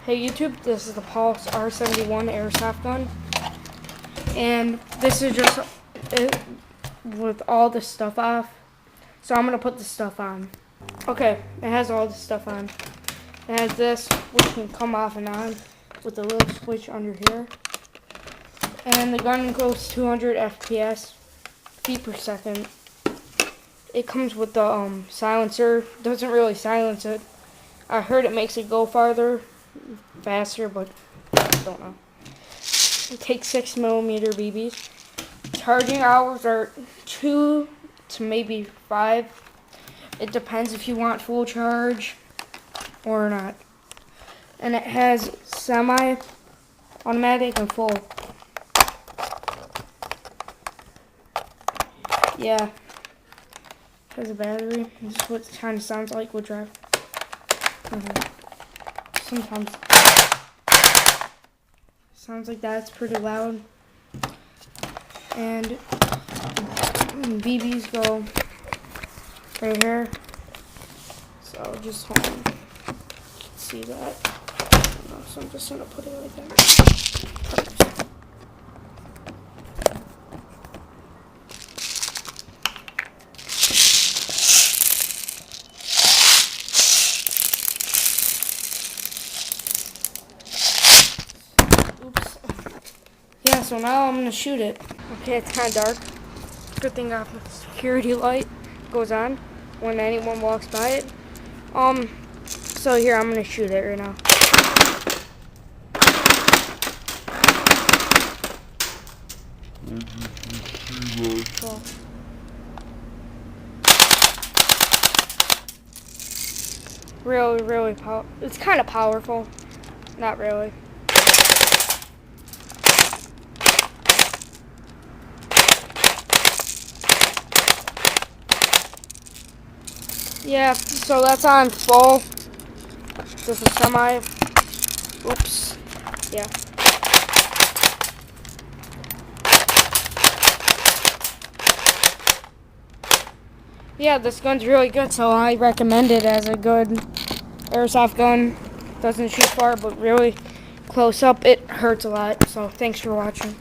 Hey YouTube, this is the Pulse r71 airsoft gun, and this is just it with all the stuff off. So I'm gonna put the stuff on. Okay, it has all the stuff on. It has this, which can come off and on with a little switch under here, and the gun goes 200 FPS, feet per second. It comes with the silencer. Doesn't really silence it. I heard it makes it go farther, faster, but I don't know. It takes 6mm BBs. Charging hours are 2 to maybe 5. It depends if you want full charge or not. And it has semi-automatic and full. Yeah. It has a battery. This is what it kind of sounds like with drive. Sometimes sounds like that. It's pretty loud. And BBs go right here. So just hold on. See that? So I'm just gonna put it like that. Oops. Yeah, so now I'm gonna shoot it. Okay, it's kind of dark. Good thing I have a security light goes on when anyone walks by it. So here, I'm gonna shoot it right now. Cool. Really powerful. It's kind of powerful. Not really. Yeah, so that's on full. This is semi. Oops. Yeah. Yeah, this gun's really good, so I recommend it as a good airsoft gun. Doesn't shoot far, but really close up, it hurts a lot. So thanks for watching.